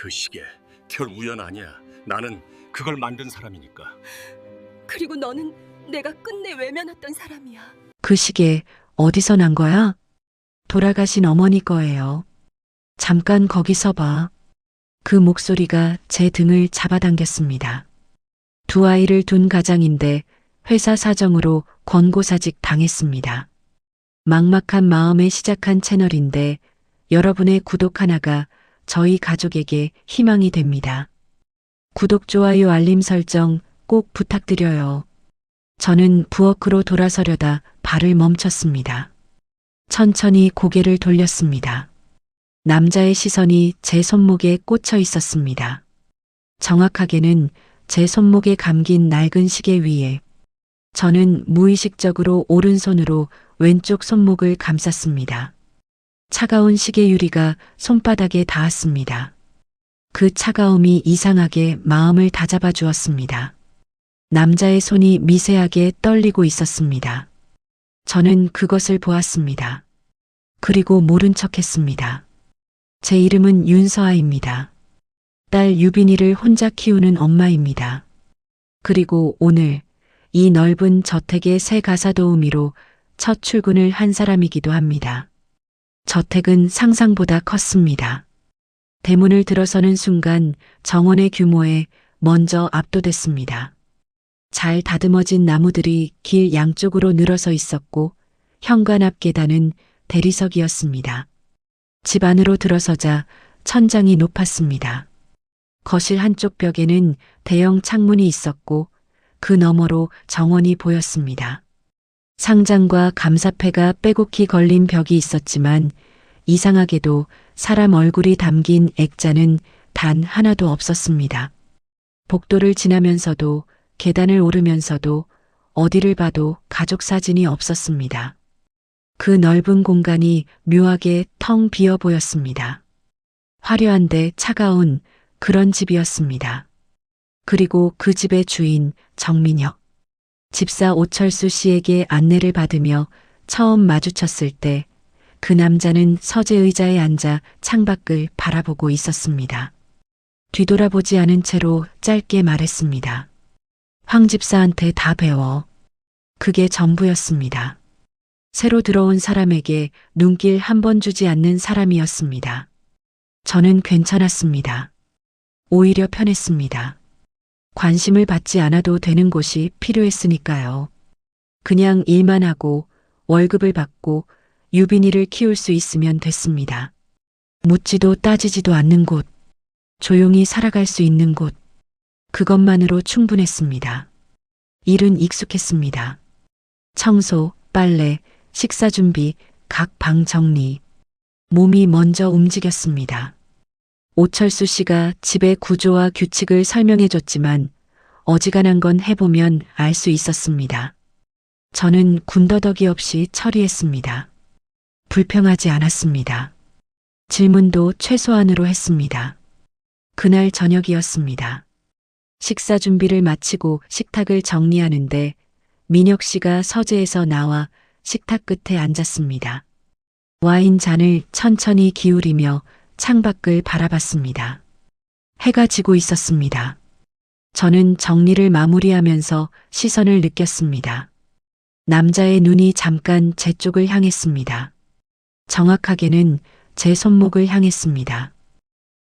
그 시계 별 우연 아니야. 나는 그걸 만든 사람이니까. 그리고 너는 내가 끝내 외면했던 사람이야. 그 시계 어디서 난 거야? 돌아가신 어머니 거예요. 잠깐 거기 서봐. 그 목소리가 제 등을 잡아당겼습니다. 두 아이를 둔 가장인데 회사 사정으로 권고사직 당했습니다. 막막한 마음에 시작한 채널인데 여러분의 구독 하나가 저희 가족에게 희망이 됩니다. 구독, 좋아요, 알림 설정 꼭 부탁드려요. 저는 부엌으로 돌아서려다 발을 멈췄습니다. 천천히 고개를 돌렸습니다. 남자의 시선이 제 손목에 꽂혀 있었습니다. 정확하게는 제 손목에 감긴 낡은 시계 위에. 저는 무의식적으로 오른손으로 왼쪽 손목을 감쌌습니다. 차가운 시계 유리가 손바닥에 닿았습니다. 그 차가움이 이상하게 마음을 다잡아 주었습니다. 남자의 손이 미세하게 떨리고 있었습니다. 저는 그것을 보았습니다. 그리고 모른 척했습니다. 제 이름은 윤서아입니다. 딸 유빈이를 혼자 키우는 엄마입니다. 그리고 오늘 이 넓은 저택의 새 가사도우미로 첫 출근을 한 사람이기도 합니다. 저택은 상상보다 컸습니다. 대문을 들어서는 순간 정원의 규모에 먼저 압도됐습니다. 잘 다듬어진 나무들이 길 양쪽으로 늘어서 있었고 현관 앞 계단은 대리석이었습니다. 집 안으로 들어서자 천장이 높았습니다. 거실 한쪽 벽에는 대형 창문이 있었고 그 너머로 정원이 보였습니다. 상장과 감사패가 빼곡히 걸린 벽이 있었지만 이상하게도 사람 얼굴이 담긴 액자는 단 하나도 없었습니다. 복도를 지나면서도 계단을 오르면서도 어디를 봐도 가족 사진이 없었습니다. 그 넓은 공간이 묘하게 텅 비어 보였습니다. 화려한데 차가운 그런 집이었습니다. 그리고 그 집의 주인 정민혁. 집사 오철수 씨에게 안내를 받으며 처음 마주쳤을 때 그 남자는 서재 의자에 앉아 창밖을 바라보고 있었습니다. 뒤돌아보지 않은 채로 짧게 말했습니다. 황 집사한테 다 배워. 그게 전부였습니다. 새로 들어온 사람에게 눈길 한 번 주지 않는 사람이었습니다. 저는 괜찮았습니다. 오히려 편했습니다. 관심을 받지 않아도 되는 곳이 필요했으니까요. 그냥 일만 하고 월급을 받고 유빈이를 키울 수 있으면 됐습니다. 묻지도 따지지도 않는 곳, 조용히 살아갈 수 있는 곳, 그것만으로 충분했습니다. 일은 익숙했습니다. 청소, 빨래, 식사 준비, 각 방 정리. 몸이 먼저 움직였습니다. 오철수 씨가 집의 구조와 규칙을 설명해 줬지만 어지간한 건 해보면 알 수 있었습니다. 저는 군더더기 없이 처리했습니다. 불평하지 않았습니다. 질문도 최소한으로 했습니다. 그날 저녁이었습니다. 식사 준비를 마치고 식탁을 정리하는데 민혁 씨가 서재에서 나와 식탁 끝에 앉았습니다. 와인 잔을 천천히 기울이며 창밖을 바라봤습니다. 해가 지고 있었습니다. 저는 정리를 마무리하면서 시선을 느꼈습니다. 남자의 눈이 잠깐 제 쪽을 향했습니다. 정확하게는 제 손목을 향했습니다.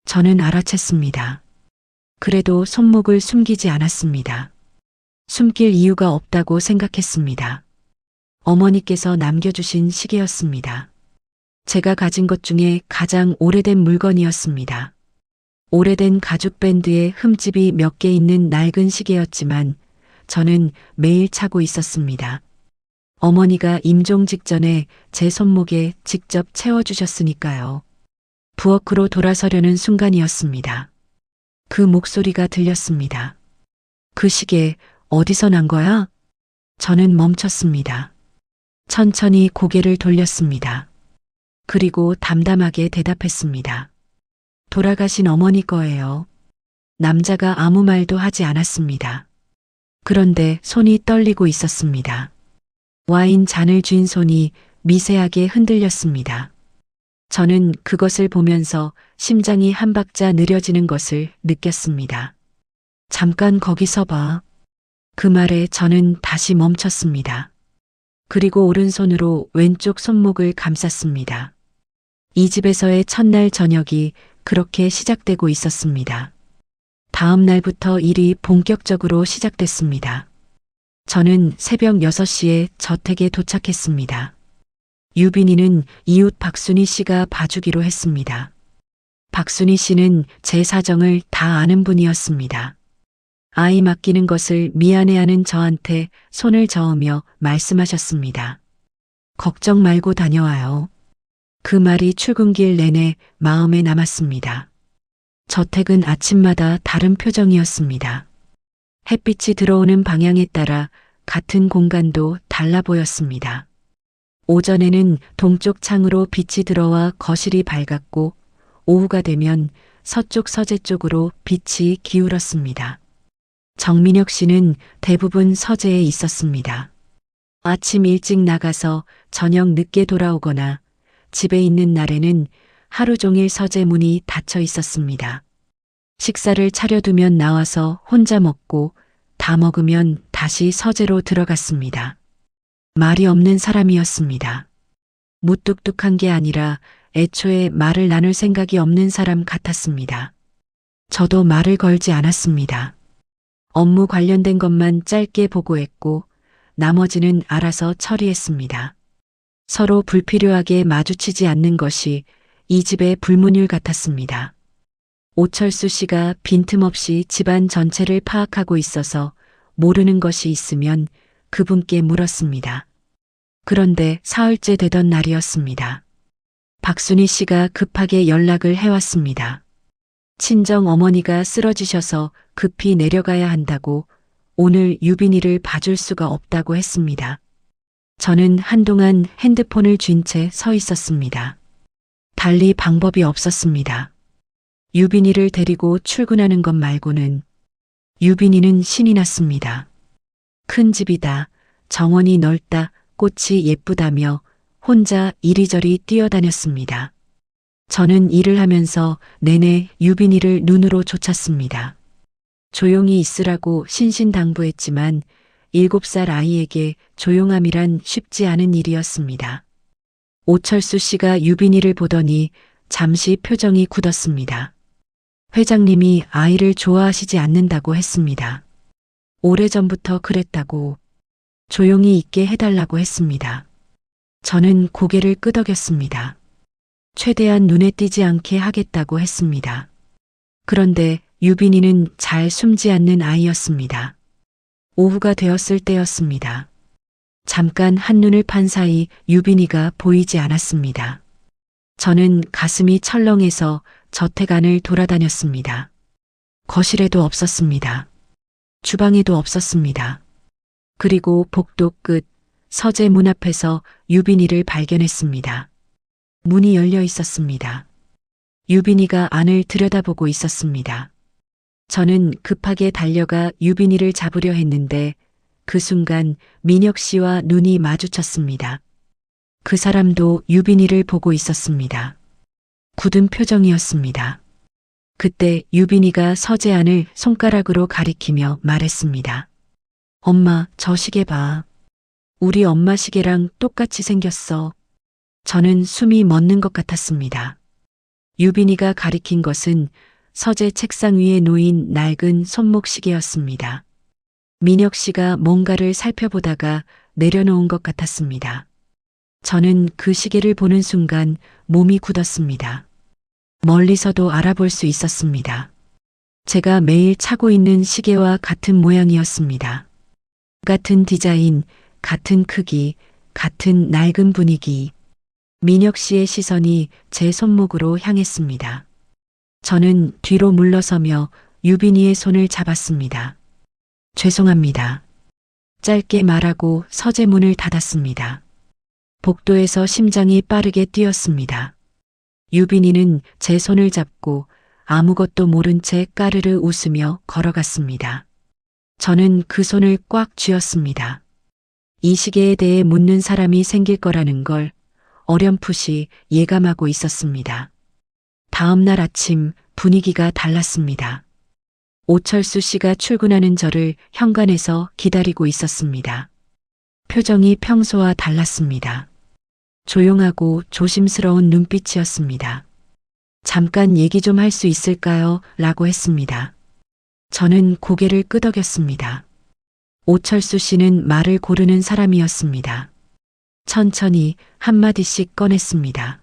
저는 알아챘습니다. 그래도 손목을 숨기지 않았습니다. 숨길 이유가 없다고 생각했습니다. 어머니께서 남겨주신 시계였습니다. 제가 가진 것 중에 가장 오래된 물건이었습니다. 오래된 가죽 밴드에 흠집이 몇 개 있는 낡은 시계였지만 저는 매일 차고 있었습니다. 어머니가 임종 직전에 제 손목에 직접 채워주셨으니까요. 부엌으로 돌아서려는 순간이었습니다. 그 목소리가 들렸습니다. 그 시계 어디서 난 거야? 저는 멈췄습니다. 천천히 고개를 돌렸습니다. 그리고 담담하게 대답했습니다. 돌아가신 어머니 거예요. 남자가 아무 말도 하지 않았습니다. 그런데 손이 떨리고 있었습니다. 와인 잔을 쥔 손이 미세하게 흔들렸습니다. 저는 그것을 보면서 심장이 한 박자 느려지는 것을 느꼈습니다. 잠깐 거기 서봐. 그 말에 저는 다시 멈췄습니다. 그리고 오른손으로 왼쪽 손목을 감쌌습니다. 이 집에서의 첫날 저녁이 그렇게 시작되고 있었습니다. 다음 날부터 일이 본격적으로 시작됐습니다. 저는 새벽 6시에 저택에 도착했습니다. 유빈이는 이웃 박순희 씨가 봐주기로 했습니다. 박순희 씨는 제 사정을 다 아는 분이었습니다. 아이 맡기는 것을 미안해하는 저한테 손을 저으며 말씀하셨습니다. 걱정 말고 다녀와요. 그 말이 출근길 내내 마음에 남았습니다. 저택은 아침마다 다른 표정이었습니다. 햇빛이 들어오는 방향에 따라 같은 공간도 달라 보였습니다. 오전에는 동쪽 창으로 빛이 들어와 거실이 밝았고 오후가 되면 서쪽 서재 쪽으로 빛이 기울었습니다. 정민혁 씨는 대부분 서재에 있었습니다. 아침 일찍 나가서 저녁 늦게 돌아오거나 집에 있는 날에는 하루 종일 서재 문이 닫혀 있었습니다. 식사를 차려두면 나와서 혼자 먹고 다 먹으면 다시 서재로 들어갔습니다. 말이 없는 사람이었습니다. 무뚝뚝한 게 아니라 애초에 말을 나눌 생각이 없는 사람 같았습니다. 저도 말을 걸지 않았습니다. 업무 관련된 것만 짧게 보고했고 나머지는 알아서 처리했습니다. 서로 불필요하게 마주치지 않는 것이 이 집의 불문율 같았습니다. 오철수 씨가 빈틈없이 집안 전체를 파악하고 있어서 모르는 것이 있으면 그분께 물었습니다. 그런데 사흘째 되던 날이었습니다. 박순희 씨가 급하게 연락을 해왔습니다. 친정 어머니가 쓰러지셔서 급히 내려가야 한다고 오늘 유빈이를 봐줄 수가 없다고 했습니다. 저는 한동안 핸드폰을 쥔 채 서 있었습니다. 달리 방법이 없었습니다. 유빈이를 데리고 출근하는 것 말고는. 유빈이는 신이 났습니다. 큰 집이다, 정원이 넓다, 꽃이 예쁘다며 혼자 이리저리 뛰어다녔습니다. 저는 일을 하면서 내내 유빈이를 눈으로 쫓았습니다. 조용히 있으라고 신신당부했지만 7살 아이에게 조용함이란 쉽지 않은 일이었습니다. 오철수 씨가 유빈이를 보더니 잠시 표정이 굳었습니다. 회장님이 아이를 좋아하시지 않는다고 했습니다. 오래전부터 그랬다고 조용히 있게 해달라고 했습니다. 저는 고개를 끄덕였습니다. 최대한 눈에 띄지 않게 하겠다고 했습니다. 그런데 유빈이는 잘 숨지 않는 아이였습니다. 오후가 되었을 때였습니다. 잠깐 한눈을 판 사이 유빈이가 보이지 않았습니다. 저는 가슴이 철렁해서 저택 안을 돌아다녔습니다. 거실에도 없었습니다. 주방에도 없었습니다. 그리고 복도 끝 서재 문 앞에서 유빈이를 발견했습니다. 문이 열려 있었습니다. 유빈이가 안을 들여다보고 있었습니다. 저는 급하게 달려가 유빈이를 잡으려 했는데 그 순간 민혁 씨와 눈이 마주쳤습니다. 그 사람도 유빈이를 보고 있었습니다. 굳은 표정이었습니다. 그때 유빈이가 서재 안을 손가락으로 가리키며 말했습니다. 엄마, 저 시계 봐. 우리 엄마 시계랑 똑같이 생겼어. 저는 숨이 멎는 것 같았습니다. 유빈이가 가리킨 것은 서재 책상 위에 놓인 낡은 손목 시계였습니다. 민혁 씨가 뭔가를 살펴보다가 내려놓은 것 같았습니다. 저는 그 시계를 보는 순간 몸이 굳었습니다. 멀리서도 알아볼 수 있었습니다. 제가 매일 차고 있는 시계와 같은 모양이었습니다. 같은 디자인, 같은 크기, 같은 낡은 분위기. 민혁 씨의 시선이 제 손목으로 향했습니다. 저는 뒤로 물러서며 유빈이의 손을 잡았습니다. 죄송합니다. 짧게 말하고 서재 문을 닫았습니다. 복도에서 심장이 빠르게 뛰었습니다. 유빈이는 제 손을 잡고 아무것도 모른 채 까르르 웃으며 걸어갔습니다. 저는 그 손을 꽉 쥐었습니다. 이 시계에 대해 묻는 사람이 생길 거라는 걸 어렴풋이 예감하고 있었습니다. 다음 날 아침 분위기가 달랐습니다. 오철수 씨가 출근하는 저를 현관에서 기다리고 있었습니다. 표정이 평소와 달랐습니다. 조용하고 조심스러운 눈빛이었습니다. 잠깐 얘기 좀 할 수 있을까요? 라고 했습니다. 저는 고개를 끄덕였습니다. 오철수 씨는 말을 고르는 사람이었습니다. 천천히 한마디씩 꺼냈습니다.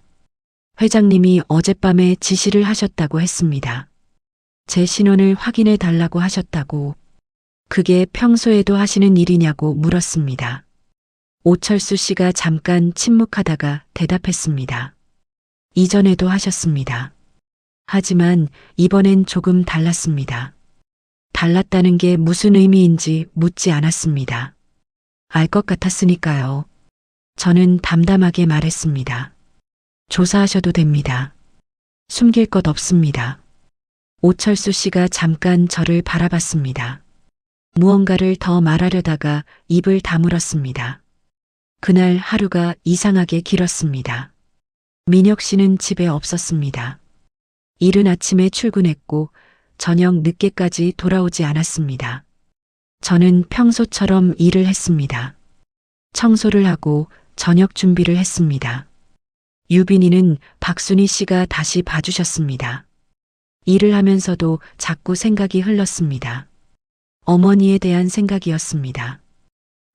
회장님이 어젯밤에 지시를 하셨다고 했습니다. 제 신원을 확인해 달라고 하셨다고. 그게 평소에도 하시는 일이냐고 물었습니다. 오철수 씨가 잠깐 침묵하다가 대답했습니다. 이전에도 하셨습니다. 하지만 이번엔 조금 달랐습니다. 달랐다는 게 무슨 의미인지 묻지 않았습니다. 알 것 같았으니까요. 저는 담담하게 말했습니다. 조사하셔도 됩니다. 숨길 것 없습니다. 오철수 씨가 잠깐 저를 바라봤습니다. 무언가를 더 말하려다가 입을 다물었습니다. 그날 하루가 이상하게 길었습니다. 민혁 씨는 집에 없었습니다. 이른 아침에 출근했고 저녁 늦게까지 돌아오지 않았습니다. 저는 평소처럼 일을 했습니다. 청소를 하고 저녁 준비를 했습니다. 유빈이는 박순희 씨가 다시 봐주셨습니다. 일을 하면서도 자꾸 생각이 흘렀습니다. 어머니에 대한 생각이었습니다.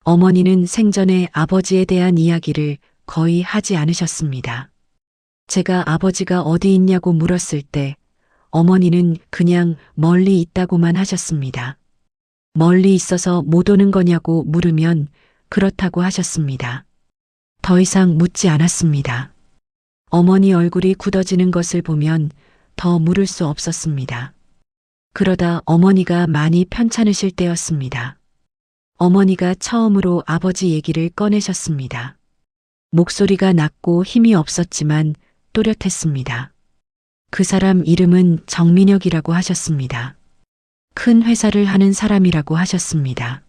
어머니는 생전에 아버지에 대한 이야기를 거의 하지 않으셨습니다. 제가 아버지가 어디 있냐고 물었을 때 어머니는 그냥 멀리 있다고만 하셨습니다. 멀리 있어서 못 오는 거냐고 물으면 그렇다고 하셨습니다. 더 이상 묻지 않았습니다. 어머니 얼굴이 굳어지는 것을 보면 더 물을 수 없었습니다. 그러다 어머니가 많이 편찮으실 때였습니다. 어머니가 처음으로 아버지 얘기를 꺼내셨습니다. 목소리가 낮고 힘이 없었지만 또렷했습니다. 그 사람 이름은 정민혁이라고 하셨습니다. 큰 회사를 하는 사람이라고 하셨습니다.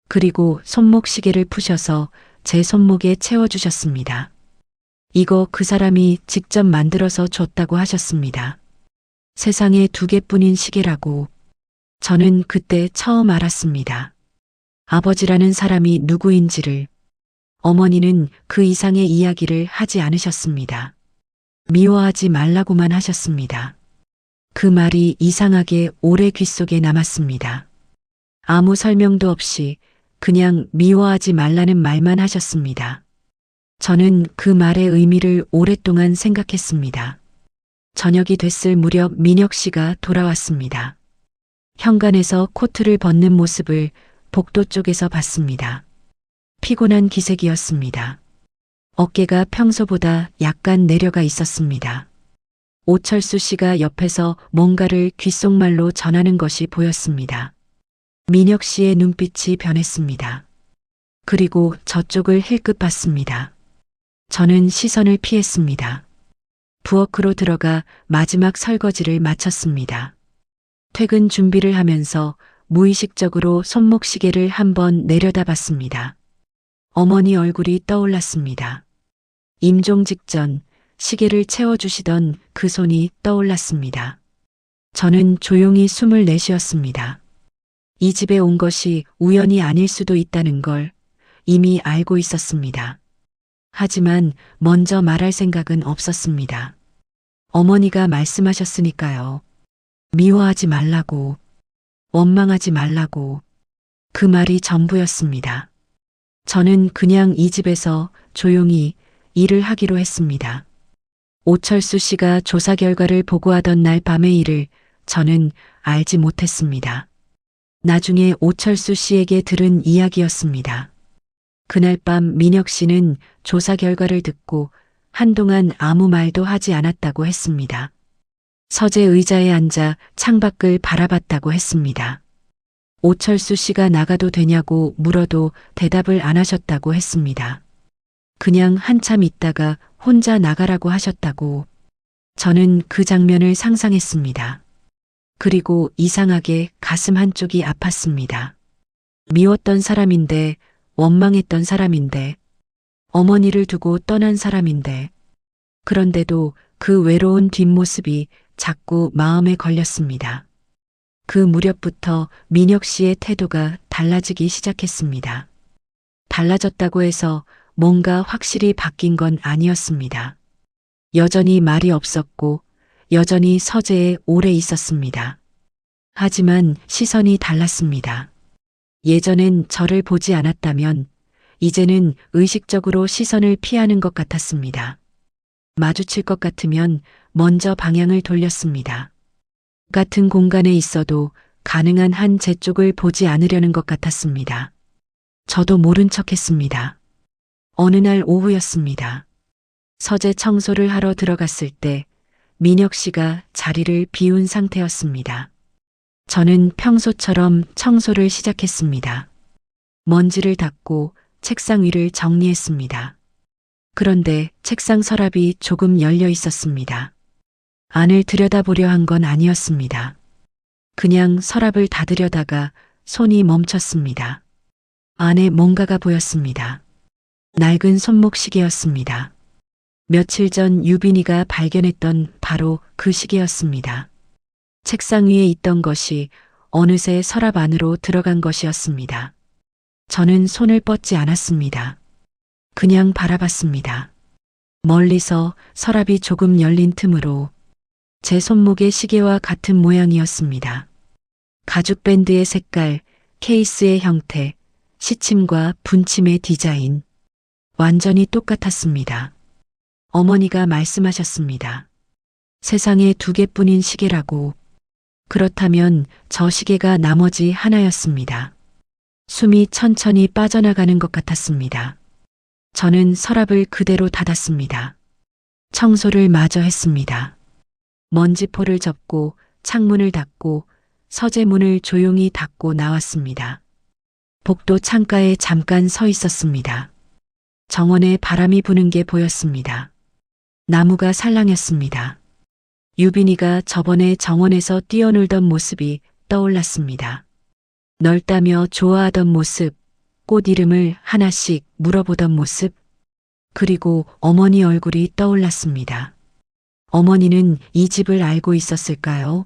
그리고 손목시계를 푸셔서 제 손목에 채워주셨습니다. 이거 그 사람이 직접 만들어서 줬다고 하셨습니다. 세상에 2개뿐인 시계라고. 저는 그때 처음 알았습니다. 아버지라는 사람이 누구인지를. 어머니는 그 이상의 이야기를 하지 않으셨습니다. 미워하지 말라고만 하셨습니다. 그 말이 이상하게 오래 귓속에 남았습니다. 아무 설명도 없이 그냥 미워하지 말라는 말만 하셨습니다. 저는 그 말의 의미를 오랫동안 생각했습니다. 저녁이 됐을 무렵 민혁 씨가 돌아왔습니다. 현관에서 코트를 벗는 모습을 복도 쪽에서 봤습니다. 피곤한 기색이었습니다. 어깨가 평소보다 약간 내려가 있었습니다. 오철수 씨가 옆에서 뭔가를 귓속말로 전하는 것이 보였습니다. 민혁 씨의 눈빛이 변했습니다. 그리고 저쪽을 힐끗 봤습니다. 저는 시선을 피했습니다. 부엌으로 들어가 마지막 설거지를 마쳤습니다. 퇴근 준비를 하면서 무의식적으로 손목시계를 한번 내려다봤습니다. 어머니 얼굴이 떠올랐습니다. 임종 직전 시계를 채워주시던 그 손이 떠올랐습니다. 저는 조용히 숨을 내쉬었습니다. 이 집에 온 것이 우연이 아닐 수도 있다는 걸 이미 알고 있었습니다. 하지만 먼저 말할 생각은 없었습니다. 어머니가 말씀하셨으니까요. 미워하지 말라고, 원망하지 말라고. 그 말이 전부였습니다. 저는 그냥 이 집에서 조용히 일을 하기로 했습니다. 오철수 씨가 조사 결과를 보고하던 날 밤의 일을 저는 알지 못했습니다. 나중에 오철수 씨에게 들은 이야기였습니다. 그날 밤 민혁 씨는 조사 결과를 듣고 한동안 아무 말도 하지 않았다고 했습니다. 서재 의자에 앉아 창밖을 바라봤다고 했습니다. 오철수 씨가 나가도 되냐고 물어도 대답을 안 하셨다고 했습니다. 그냥 한참 있다가 혼자 나가라고 하셨다고. 저는 그 장면을 상상했습니다. 그리고 이상하게 가슴 한쪽이 아팠습니다. 미웠던 사람인데, 원망했던 사람인데, 어머니를 두고 떠난 사람인데, 그런데도 그 외로운 뒷모습이 자꾸 마음에 걸렸습니다. 그 무렵부터 민혁 씨의 태도가 달라지기 시작했습니다. 달라졌다고 해서 뭔가 확실히 바뀐 건 아니었습니다. 여전히 말이 없었고 여전히 서재에 오래 있었습니다. 하지만 시선이 달랐습니다. 예전엔 저를 보지 않았다면 이제는 의식적으로 시선을 피하는 것 같았습니다. 마주칠 것 같으면 먼저 방향을 돌렸습니다. 같은 공간에 있어도 가능한 한 제 쪽을 보지 않으려는 것 같았습니다. 저도 모른 척 했습니다. 어느 날 오후였습니다. 서재 청소를 하러 들어갔을 때 민혁 씨가 자리를 비운 상태였습니다. 저는 평소처럼 청소를 시작했습니다. 먼지를 닦고 책상 위를 정리했습니다. 그런데 책상 서랍이 조금 열려 있었습니다. 안을 들여다보려 한 건 아니었습니다. 그냥 서랍을 닫으려다가 손이 멈췄습니다. 안에 뭔가가 보였습니다. 낡은 손목 시계였습니다. 며칠 전 유빈이가 발견했던 바로 그 시계였습니다. 책상 위에 있던 것이 어느새 서랍 안으로 들어간 것이었습니다. 저는 손을 뻗지 않았습니다. 그냥 바라봤습니다. 멀리서 서랍이 조금 열린 틈으로 제 손목의 시계와 같은 모양이었습니다. 가죽 밴드의 색깔, 케이스의 형태, 시침과 분침의 디자인. 완전히 똑같았습니다. 어머니가 말씀하셨습니다. 세상에 두 개뿐인 시계라고. 그렇다면 저 시계가 나머지 하나였습니다. 숨이 천천히 빠져나가는 것 같았습니다. 저는 서랍을 그대로 닫았습니다. 청소를 마저 했습니다. 먼지포를 접고 창문을 닫고 서재 문을 조용히 닫고 나왔습니다. 복도 창가에 잠깐 서 있었습니다. 정원에 바람이 부는 게 보였습니다. 나무가 살랑했습니다. 유빈이가 저번에 정원에서 뛰어놀던 모습이 떠올랐습니다. 넓다며 좋아하던 모습, 꽃 이름을 하나씩 물어보던 모습, 그리고 어머니 얼굴이 떠올랐습니다. 어머니는 이 집을 알고 있었을까요?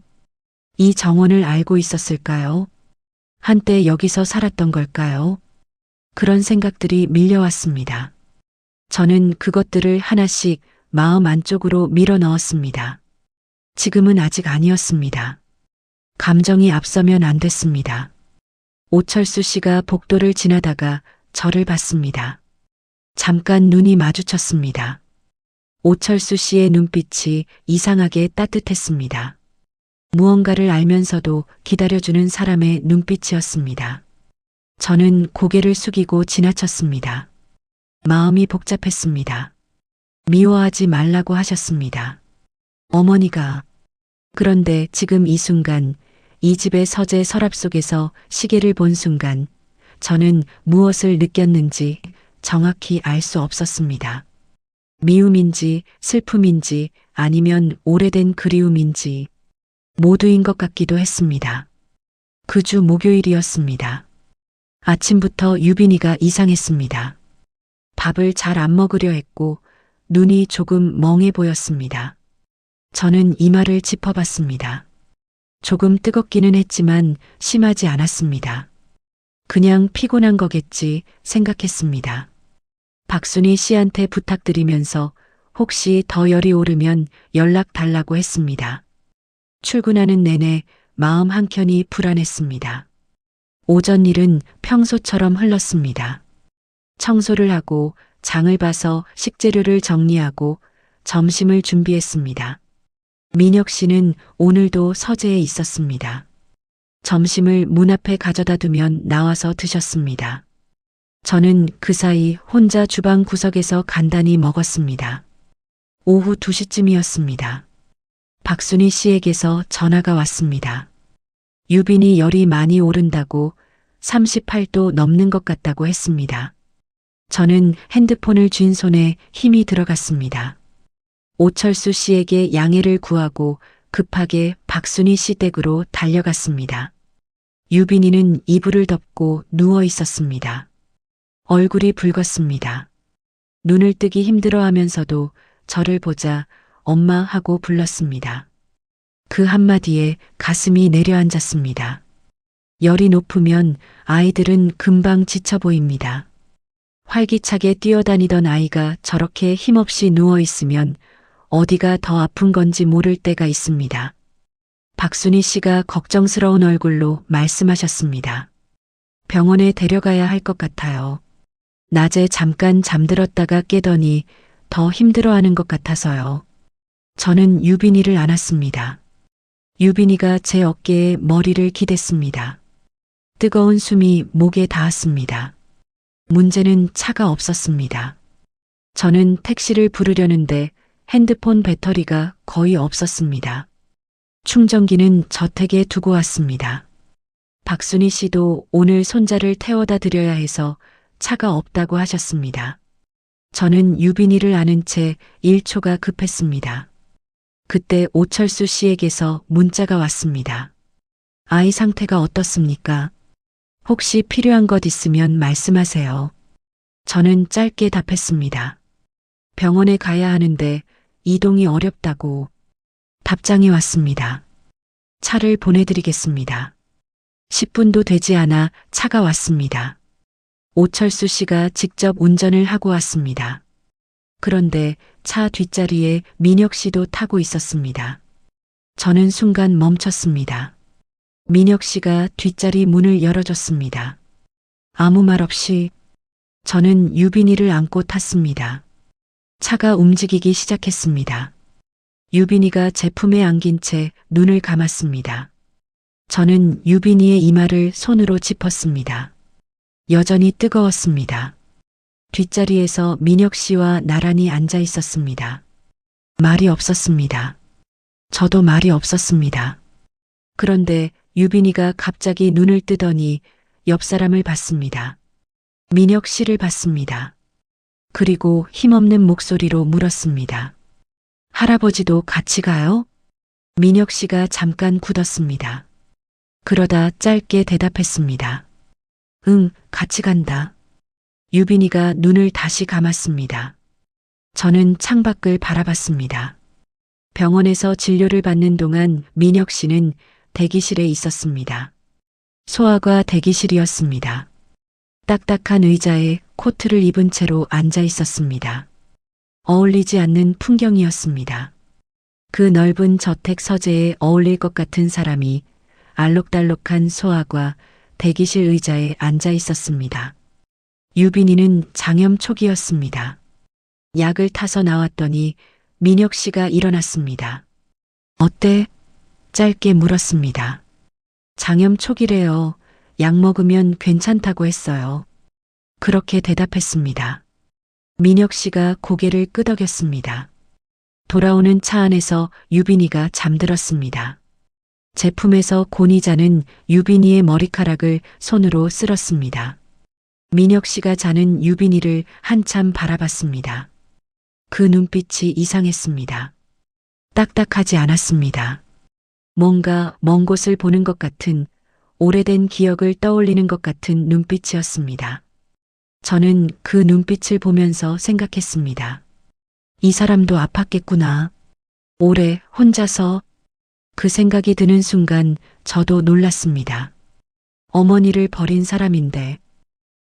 이 정원을 알고 있었을까요? 한때 여기서 살았던 걸까요? 그런 생각들이 밀려왔습니다. 저는 그것들을 하나씩 마음 안쪽으로 밀어 넣었습니다. 지금은 아직 아니었습니다. 감정이 앞서면 안 됐습니다. 오철수 씨가 복도를 지나다가 저를 봤습니다. 잠깐 눈이 마주쳤습니다. 오철수 씨의 눈빛이 이상하게 따뜻했습니다. 무언가를 알면서도 기다려주는 사람의 눈빛이었습니다. 저는 고개를 숙이고 지나쳤습니다. 마음이 복잡했습니다. 미워하지 말라고 하셨습니다. 어머니가. 그런데 지금 이 순간, 이 집의 서재 서랍 속에서 시계를 본 순간, 저는 무엇을 느꼈는지 정확히 알 수 없었습니다. 미움인지 슬픔인지 아니면 오래된 그리움인지 모두인 것 같기도 했습니다. 그 주 목요일이었습니다. 아침부터 유빈이가 이상했습니다. 밥을 잘 안 먹으려 했고 눈이 조금 멍해 보였습니다. 저는 이마를 짚어봤습니다. 조금 뜨겁기는 했지만 심하지 않았습니다. 그냥 피곤한 거겠지 생각했습니다. 박순희 씨한테 부탁드리면서 혹시 더 열이 오르면 연락 달라고 했습니다. 출근하는 내내 마음 한켠이 불안했습니다. 오전 일은 평소처럼 흘렀습니다. 청소를 하고 장을 봐서 식재료를 정리하고 점심을 준비했습니다. 민혁 씨는 오늘도 서재에 있었습니다. 점심을 문 앞에 가져다 두면 나와서 드셨습니다. 저는 그 사이 혼자 주방 구석에서 간단히 먹었습니다. 오후 2시쯤이었습니다. 박순희 씨에게서 전화가 왔습니다. 유빈이 열이 많이 오른다고 38도 넘는 것 같다고 했습니다. 저는 핸드폰을 쥔 손에 힘이 들어갔습니다. 오철수 씨에게 양해를 구하고 급하게 박순희 씨 댁으로 달려갔습니다. 유빈이는 이불을 덮고 누워 있었습니다. 얼굴이 붉었습니다. 눈을 뜨기 힘들어하면서도 저를 보자 엄마 하고 불렀습니다. 그 한마디에 가슴이 내려앉았습니다. 열이 높으면 아이들은 금방 지쳐 보입니다. 활기차게 뛰어다니던 아이가 저렇게 힘없이 누워 있으면 어디가 더 아픈 건지 모를 때가 있습니다. 박순희 씨가 걱정스러운 얼굴로 말씀하셨습니다. 병원에 데려가야 할 것 같아요. 낮에 잠깐 잠들었다가 깨더니 더 힘들어하는 것 같아서요. 저는 유빈이를 안았습니다. 유빈이가 제 어깨에 머리를 기댔습니다. 뜨거운 숨이 목에 닿았습니다. 문제는 차가 없었습니다. 저는 택시를 부르려는데 핸드폰 배터리가 거의 없었습니다. 충전기는 저택에 두고 왔습니다. 박순희 씨도 오늘 손자를 태워다 드려야 해서 차가 없다고 하셨습니다. 저는 유빈이를 안은 채 1초가 급했습니다. 그때 오철수 씨에게서 문자가 왔습니다. 아이 상태가 어떻습니까? 혹시 필요한 것 있으면 말씀하세요. 저는 짧게 답했습니다. 병원에 가야 하는데 이동이 어렵다고. 답장이 왔습니다. 차를 보내드리겠습니다. 10분도 되지 않아 차가 왔습니다. 오철수 씨가 직접 운전을 하고 왔습니다. 그런데 차 뒷자리에 민혁 씨도 타고 있었습니다. 저는 순간 멈췄습니다. 민혁 씨가 뒷자리 문을 열어줬습니다. 아무 말 없이 저는 유빈이를 안고 탔습니다. 차가 움직이기 시작했습니다. 유빈이가 제 품에 안긴 채 눈을 감았습니다. 저는 유빈이의 이마를 손으로 짚었습니다. 여전히 뜨거웠습니다. 뒷자리에서 민혁 씨와 나란히 앉아 있었습니다. 말이 없었습니다. 저도 말이 없었습니다. 그런데 유빈이가 갑자기 눈을 뜨더니 옆 사람을 봤습니다. 민혁 씨를 봤습니다. 그리고 힘없는 목소리로 물었습니다. 할아버지도 같이 가요? 민혁 씨가 잠깐 굳었습니다. 그러다 짧게 대답했습니다. 응, 같이 간다. 유빈이가 눈을 다시 감았습니다. 저는 창밖을 바라봤습니다. 병원에서 진료를 받는 동안 민혁 씨는 대기실에 있었습니다. 소아과 대기실이었습니다. 딱딱한 의자에 코트를 입은 채로 앉아 있었습니다. 어울리지 않는 풍경이었습니다. 그 넓은 저택 서재에 어울릴 것 같은 사람이 알록달록한 소아과 대기실 의자에 앉아 있었습니다. 유빈이는 장염 초기였습니다. 약을 타서 나왔더니 민혁 씨가 일어났습니다. 어때? 짧게 물었습니다. 장염 초기래요. 약 먹으면 괜찮다고 했어요. 그렇게 대답했습니다. 민혁 씨가 고개를 끄덕였습니다. 돌아오는 차 안에서 유빈이가 잠들었습니다. 제품에서 곤히 자는 유빈이의 머리카락을 손으로 쓸었습니다. 민혁 씨가 자는 유빈이를 한참 바라봤습니다. 그 눈빛이 이상했습니다. 딱딱하지 않았습니다. 뭔가 먼 곳을 보는 것 같은, 오래된 기억을 떠올리는 것 같은 눈빛이었습니다. 저는 그 눈빛을 보면서 생각했습니다. 이 사람도 아팠겠구나. 오래 혼자서. 그 생각이 드는 순간 저도 놀랐습니다. 어머니를 버린 사람인데,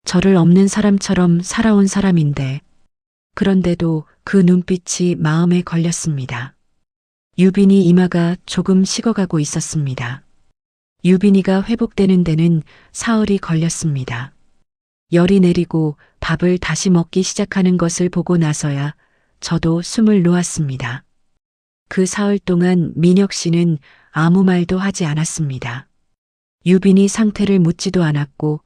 저를 없는 사람처럼 살아온 사람인데, 그런데도 그 눈빛이 마음에 걸렸습니다. 유빈이 이마가 조금 식어가고 있었습니다. 유빈이가 회복되는 데는 사흘이 걸렸습니다. 열이 내리고 밥을 다시 먹기 시작하는 것을 보고 나서야 저도 숨을 놓았습니다. 그 사흘 동안 민혁 씨는 아무 말도 하지 않았습니다. 유빈이 상태를 묻지도 않았고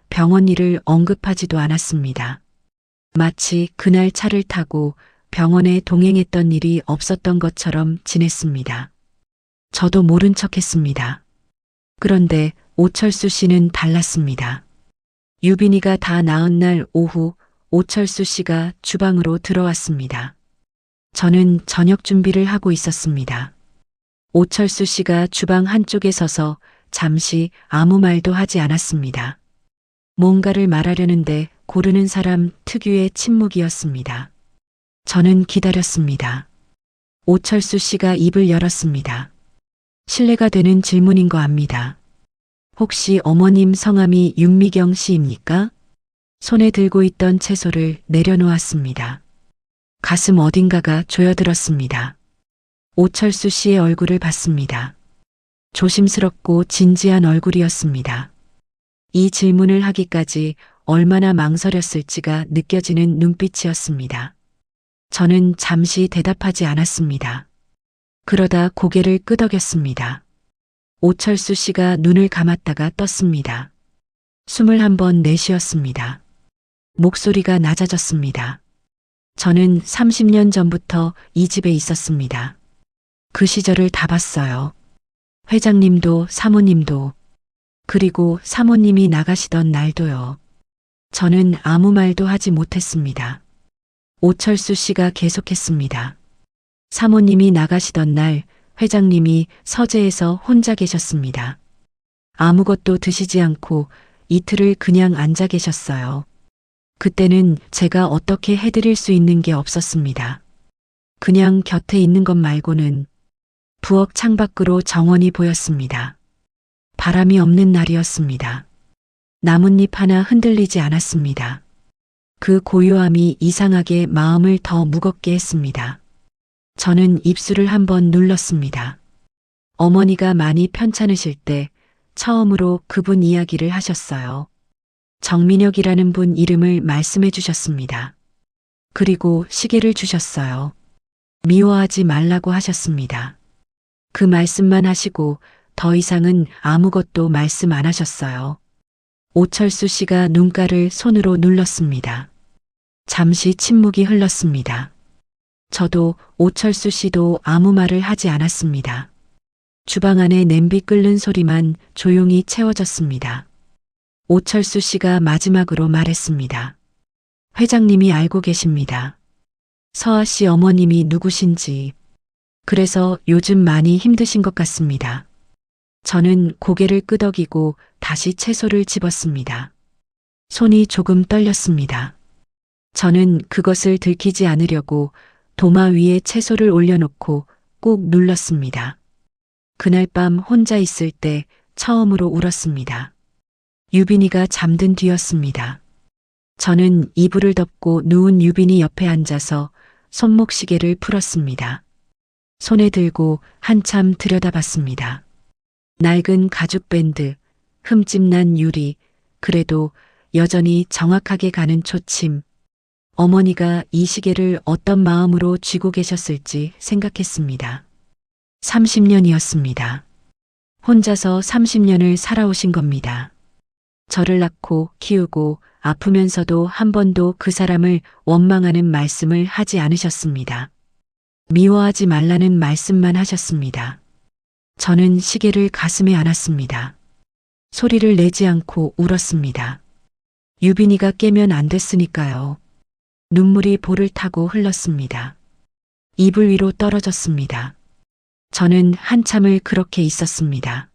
병원 일을 언급하지도 않았습니다. 마치 그날 차를 타고 병원에 동행했던 일이 없었던 것처럼 지냈습니다. 저도 모른 척했습니다. 그런데 오철수 씨는 달랐습니다. 유빈이가 다 나은 날 오후 오철수 씨가 주방으로 들어왔습니다. 저는 저녁 준비를 하고 있었습니다. 오철수 씨가 주방 한쪽에 서서 잠시 아무 말도 하지 않았습니다. 뭔가를 말하려는데 고르는 사람 특유의 침묵이었습니다. 저는 기다렸습니다. 오철수 씨가 입을 열었습니다. 실례가 되는 질문인 거 압니다. 혹시 어머님 성함이 윤미경 씨입니까? 손에 들고 있던 채소를 내려놓았습니다. 가슴 어딘가가 조여들었습니다. 오철수 씨의 얼굴을 봤습니다. 조심스럽고 진지한 얼굴이었습니다. 이 질문을 하기까지 얼마나 망설였을지가 느껴지는 눈빛이었습니다. 저는 잠시 대답하지 않았습니다. 그러다 고개를 끄덕였습니다. 오철수 씨가 눈을 감았다가 떴습니다. 숨을 한번 내쉬었습니다. 목소리가 낮아졌습니다. 저는 30년 전부터 이 집에 있었습니다. 그 시절을 다 봤어요. 회장님도 사모님도, 그리고 사모님이 나가시던 날도요. 저는 아무 말도 하지 못했습니다. 오철수 씨가 계속했습니다. 사모님이 나가시던 날 회장님이 서재에서 혼자 계셨습니다. 아무것도 드시지 않고 이틀을 그냥 앉아 계셨어요. 그때는 제가 어떻게 해드릴 수 있는 게 없었습니다. 그냥 곁에 있는 것 말고는. 부엌 창밖으로 정원이 보였습니다. 바람이 없는 날이었습니다. 나뭇잎 하나 흔들리지 않았습니다. 그 고요함이 이상하게 마음을 더 무겁게 했습니다. 저는 입술을 한번 눌렀습니다. 어머니가 많이 편찮으실 때 처음으로 그분 이야기를 하셨어요. 정민혁이라는 분 이름을 말씀해 주셨습니다. 그리고 시계를 주셨어요. 미워하지 말라고 하셨습니다. 그 말씀만 하시고 더 이상은 아무것도 말씀 안 하셨어요. 오철수 씨가 눈가를 손으로 눌렀습니다. 잠시 침묵이 흘렀습니다. 저도 오철수 씨도 아무 말을 하지 않았습니다. 주방 안에 냄비 끓는 소리만 조용히 채워졌습니다. 오철수 씨가 마지막으로 말했습니다. 회장님이 알고 계십니다. 서아 씨 어머님이 누구신지. 그래서 요즘 많이 힘드신 것 같습니다. 저는 고개를 끄덕이고 다시 채소를 집었습니다. 손이 조금 떨렸습니다. 저는 그것을 들키지 않으려고 도마 위에 채소를 올려놓고 꾹 눌렀습니다. 그날 밤 혼자 있을 때 처음으로 울었습니다. 유빈이가 잠든 뒤였습니다. 저는 이불을 덮고 누운 유빈이 옆에 앉아서 손목시계를 풀었습니다. 손에 들고 한참 들여다봤습니다. 낡은 가죽 밴드, 흠집난 유리, 그래도 여전히 정확하게 가는 초침. 어머니가 이 시계를 어떤 마음으로 쥐고 계셨을지 생각했습니다. 30년이었습니다. 혼자서 30년을 살아오신 겁니다. 저를 낳고 키우고 아프면서도 한 번도 그 사람을 원망하는 말씀을 하지 않으셨습니다. 미워하지 말라는 말씀만 하셨습니다. 저는 시계를 가슴에 안았습니다. 소리를 내지 않고 울었습니다. 유빈이가 깨면 안 됐으니까요. 눈물이 볼을 타고 흘렀습니다. 이불 위로 떨어졌습니다. 저는 한참을 그렇게 있었습니다.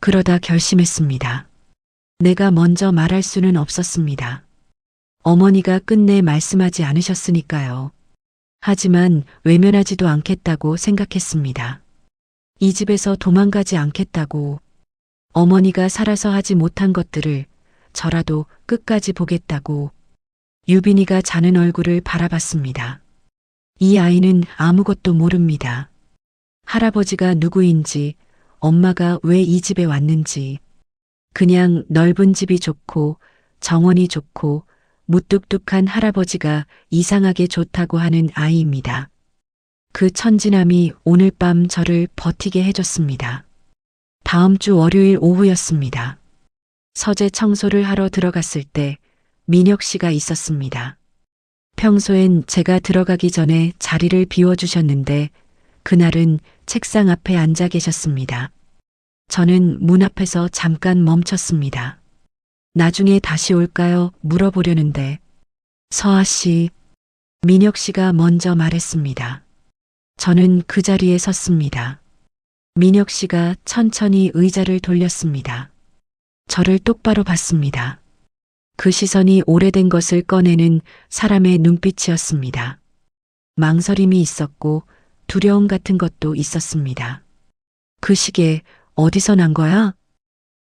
그러다 결심했습니다. 내가 먼저 말할 수는 없었습니다. 어머니가 끝내 말씀하지 않으셨으니까요. 하지만 외면하지도 않겠다고 생각했습니다. 이 집에서 도망가지 않겠다고. 어머니가 살아서 하지 못한 것들을 저라도 끝까지 보겠다고. 유빈이가 자는 얼굴을 바라봤습니다. 이 아이는 아무것도 모릅니다. 할아버지가 누구인지, 엄마가 왜 이 집에 왔는지. 그냥 넓은 집이 좋고 정원이 좋고 무뚝뚝한 할아버지가 이상하게 좋다고 하는 아이입니다. 그 천진함이 오늘 밤 저를 버티게 해줬습니다. 다음 주 월요일 오후였습니다. 서재 청소를 하러 들어갔을 때 민혁 씨가 있었습니다. 평소엔 제가 들어가기 전에 자리를 비워주셨는데 그날은 책상 앞에 앉아 계셨습니다. 저는 문 앞에서 잠깐 멈췄습니다. 나중에 다시 올까요? 물어보려는데 서아 씨, 민혁 씨가 먼저 말했습니다. 저는 그 자리에 섰습니다. 민혁 씨가 천천히 의자를 돌렸습니다. 저를 똑바로 봤습니다. 그 시선이 오래된 것을 꺼내는 사람의 눈빛이었습니다. 망설임이 있었고 두려움 같은 것도 있었습니다. 그 시계 어디서 난 거야?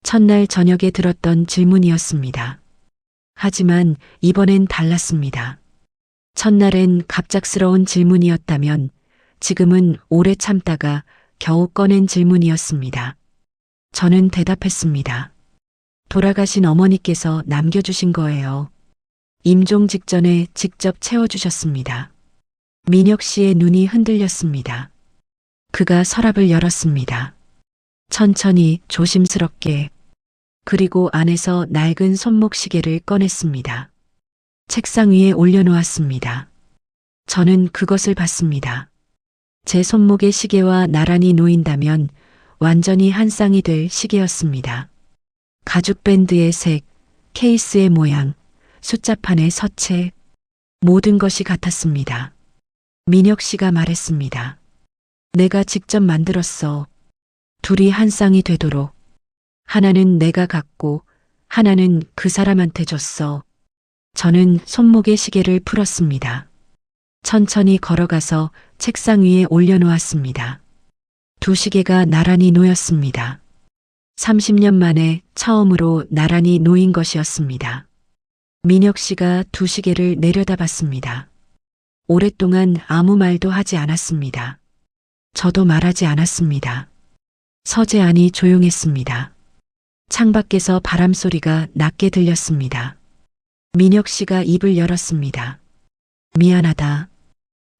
첫날 저녁에 들었던 질문이었습니다. 하지만 이번엔 달랐습니다. 첫날엔 갑작스러운 질문이었다면 지금은 오래 참다가 겨우 꺼낸 질문이었습니다. 저는 대답했습니다. 돌아가신 어머니께서 남겨주신 거예요. 임종 직전에 직접 채워주셨습니다. 민혁 씨의 눈이 흔들렸습니다. 그가 서랍을 열었습니다. 천천히 조심스럽게. 그리고 안에서 낡은 손목 시계를 꺼냈습니다. 책상 위에 올려놓았습니다. 저는 그것을 봤습니다. 제 손목의 시계와 나란히 놓인다면 완전히 한 쌍이 될 시계였습니다. 가죽 밴드의 색, 케이스의 모양, 숫자판의 서체, 모든 것이 같았습니다. 민혁 씨가 말했습니다. 내가 직접 만들었어. 둘이 한 쌍이 되도록. 하나는 내가 갖고 하나는 그 사람한테 줬어. 저는 손목의 시계를 풀었습니다. 천천히 걸어가서 책상 위에 올려놓았습니다. 두 시계가 나란히 놓였습니다. 30년 만에 처음으로 나란히 놓인 것이었습니다. 민혁 씨가 두 시계를 내려다봤습니다. 오랫동안 아무 말도 하지 않았습니다. 저도 말하지 않았습니다. 서재 안이 조용했습니다. 창밖에서 바람소리가 낮게 들렸습니다. 민혁 씨가 입을 열었습니다. 미안하다.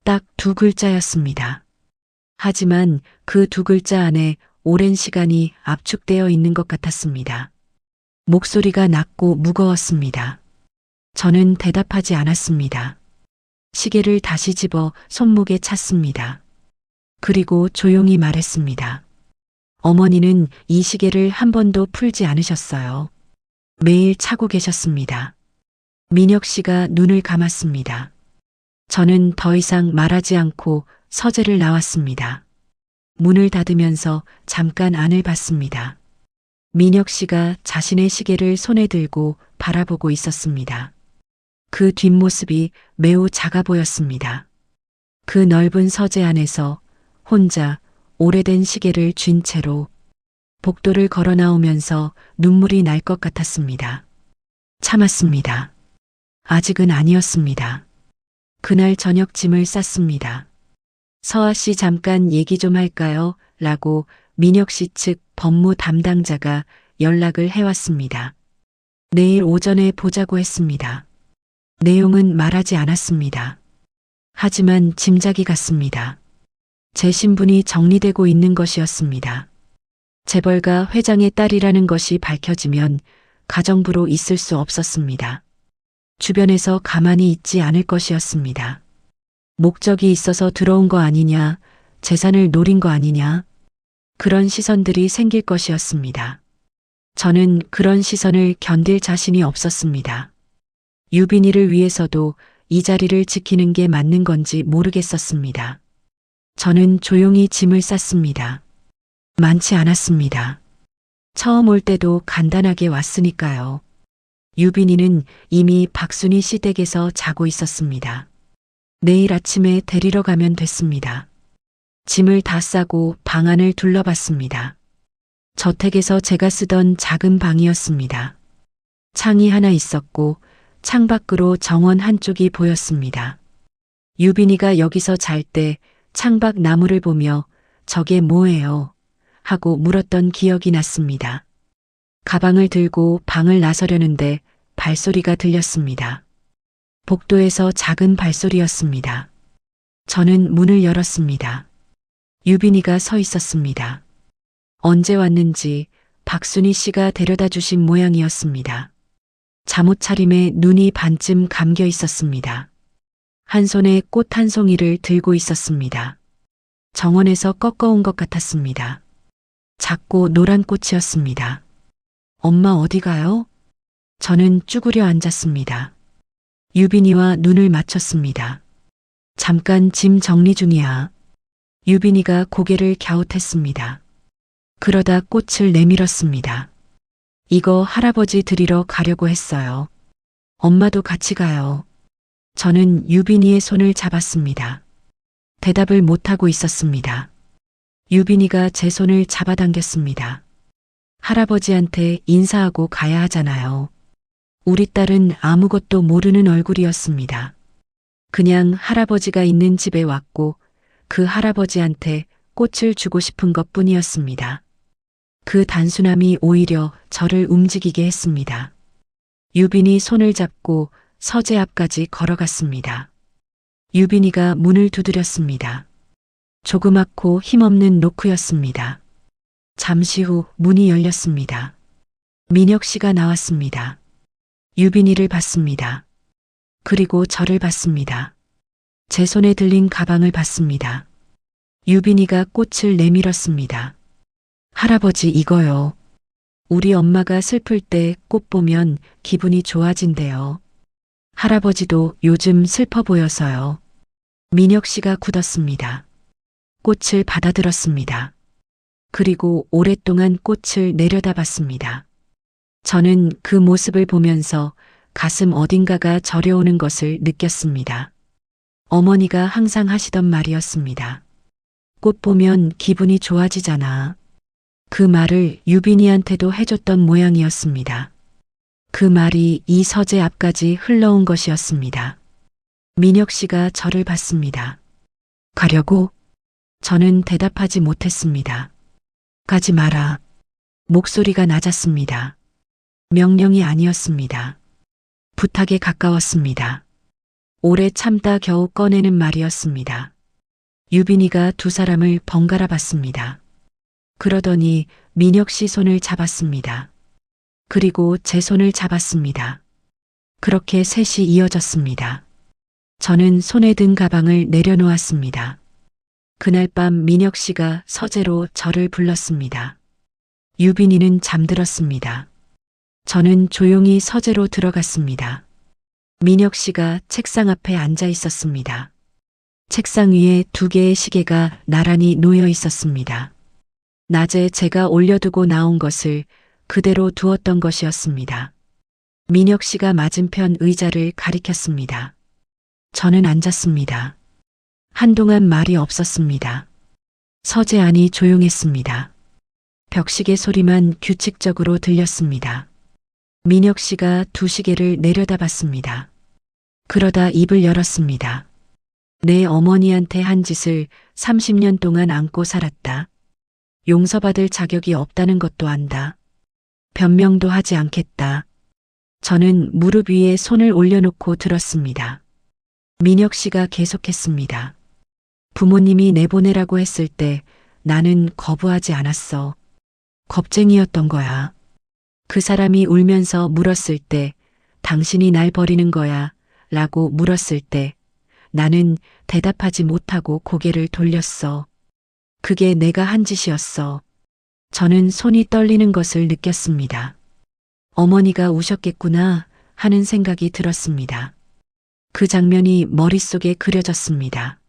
딱 두 글자였습니다. 하지만 그 두 글자 안에 오랜 시간이 압축되어 있는 것 같았습니다. 목소리가 낮고 무거웠습니다. 저는 대답하지 않았습니다. 시계를 다시 집어 손목에 찼습니다. 그리고 조용히 말했습니다. 어머니는 이 시계를 한 번도 풀지 않으셨어요. 매일 차고 계셨습니다. 민혁 씨가 눈을 감았습니다. 저는 더 이상 말하지 않고 서재를 나왔습니다. 문을 닫으면서 잠깐 안을 봤습니다. 민혁 씨가 자신의 시계를 손에 들고 바라보고 있었습니다. 그 뒷모습이 매우 작아 보였습니다. 그 넓은 서재 안에서 혼자 오래된 시계를 쥔 채로 복도를 걸어 나오면서 눈물이 날 것 같았습니다. 참았습니다. 아직은 아니었습니다. 그날 저녁 짐을 쌌습니다. 서아 씨 잠깐 얘기 좀 할까요? 라고 민혁 씨 측 법무 담당자가 연락을 해왔습니다. 내일 오전에 보자고 했습니다. 내용은 말하지 않았습니다. 하지만 짐작이 갔습니다. 제 신분이 정리되고 있는 것이었습니다. 재벌가 회장의 딸이라는 것이 밝혀지면 가정부로 있을 수 없었습니다. 주변에서 가만히 있지 않을 것이었습니다. 목적이 있어서 들어온 거 아니냐, 재산을 노린 거 아니냐, 그런 시선들이 생길 것이었습니다. 저는 그런 시선을 견딜 자신이 없었습니다. 유빈이를 위해서도 이 자리를 지키는 게 맞는 건지 모르겠었습니다. 저는 조용히 짐을 쌌습니다. 많지 않았습니다. 처음 올 때도 간단하게 왔으니까요. 유빈이는 이미 박순희 씨 댁에서 자고 있었습니다. 내일 아침에 데리러 가면 됐습니다. 짐을 다 싸고 방 안을 둘러봤습니다. 저택에서 제가 쓰던 작은 방이었습니다. 창이 하나 있었고 창밖으로 정원 한쪽이 보였습니다. 유빈이가 여기서 잘 때 창밖 나무를 보며 저게 뭐예요? 하고 물었던 기억이 났습니다. 가방을 들고 방을 나서려는데 발소리가 들렸습니다. 복도에서 작은 발소리였습니다. 저는 문을 열었습니다. 유빈이가 서 있었습니다. 언제 왔는지 박순희 씨가 데려다 주신 모양이었습니다. 잠옷 차림에 눈이 반쯤 감겨 있었습니다. 한 손에 꽃 한 송이를 들고 있었습니다. 정원에서 꺾어온 것 같았습니다. 작고 노란 꽃이었습니다. 엄마 어디 가요? 저는 쭈그려 앉았습니다. 유빈이와 눈을 맞췄습니다. 잠깐 짐 정리 중이야. 유빈이가 고개를 갸웃했습니다. 그러다 꽃을 내밀었습니다. 이거 할아버지 드리러 가려고 했어요. 엄마도 같이 가요. 저는 유빈이의 손을 잡았습니다. 대답을 못하고 있었습니다. 유빈이가 제 손을 잡아당겼습니다. 할아버지한테 인사하고 가야 하잖아요. 우리 딸은 아무것도 모르는 얼굴이었습니다. 그냥 할아버지가 있는 집에 왔고 그 할아버지한테 꽃을 주고 싶은 것 뿐이었습니다. 그 단순함이 오히려 저를 움직이게 했습니다. 유빈이 손을 잡고 서재 앞까지 걸어갔습니다. 유빈이가 문을 두드렸습니다. 조그맣고 힘없는 노크였습니다. 잠시 후 문이 열렸습니다. 민혁 씨가 나왔습니다. 유빈이를 봤습니다. 그리고 저를 봤습니다. 제 손에 들린 가방을 봤습니다. 유빈이가 꽃을 내밀었습니다. 할아버지 이거요. 우리 엄마가 슬플 때 꽃 보면 기분이 좋아진대요. 할아버지도 요즘 슬퍼 보여서요. 민혁 씨가 굳었습니다. 꽃을 받아들었습니다. 그리고 오랫동안 꽃을 내려다봤습니다. 저는 그 모습을 보면서 가슴 어딘가가 저려오는 것을 느꼈습니다. 어머니가 항상 하시던 말이었습니다. 꽃 보면 기분이 좋아지잖아. 그 말을 유빈이한테도 해줬던 모양이었습니다. 그 말이 이 서재 앞까지 흘러온 것이었습니다. 민혁 씨가 저를 봤습니다. 가려고? 저는 대답하지 못했습니다. 가지 마라. 목소리가 낮았습니다. 명령이 아니었습니다. 부탁에 가까웠습니다. 오래 참다 겨우 꺼내는 말이었습니다. 유빈이가 두 사람을 번갈아 봤습니다. 그러더니 민혁 씨 손을 잡았습니다. 그리고 제 손을 잡았습니다. 그렇게 셋이 이어졌습니다. 저는 손에 든 가방을 내려놓았습니다. 그날 밤 민혁 씨가 서재로 저를 불렀습니다. 유빈이는 잠들었습니다. 저는 조용히 서재로 들어갔습니다. 민혁 씨가 책상 앞에 앉아 있었습니다. 책상 위에 두 개의 시계가 나란히 놓여 있었습니다. 낮에 제가 올려두고 나온 것을 그대로 두었던 것이었습니다. 민혁 씨가 맞은편 의자를 가리켰습니다. 저는 앉았습니다. 한동안 말이 없었습니다. 서재 안이 조용했습니다. 벽시계 소리만 규칙적으로 들렸습니다. 민혁 씨가 두 시계를 내려다봤습니다. 그러다 입을 열었습니다. 내 어머니한테 한 짓을 30년 동안 안고 살았다. 용서받을 자격이 없다는 것도 안다. 변명도 하지 않겠다. 저는 무릎 위에 손을 올려놓고 들었습니다. 민혁 씨가 계속했습니다. 부모님이 내보내라고 했을 때 나는 거부하지 않았어. 겁쟁이였던 거야. 그 사람이 울면서 물었을 때 당신이 날 버리는 거야 라고 물었을 때 나는 대답하지 못하고 고개를 돌렸어. 그게 내가 한 짓이었어. 저는 손이 떨리는 것을 느꼈습니다. 어머니가 우셨겠구나 하는 생각이 들었습니다. 그 장면이 머릿속에 그려졌습니다.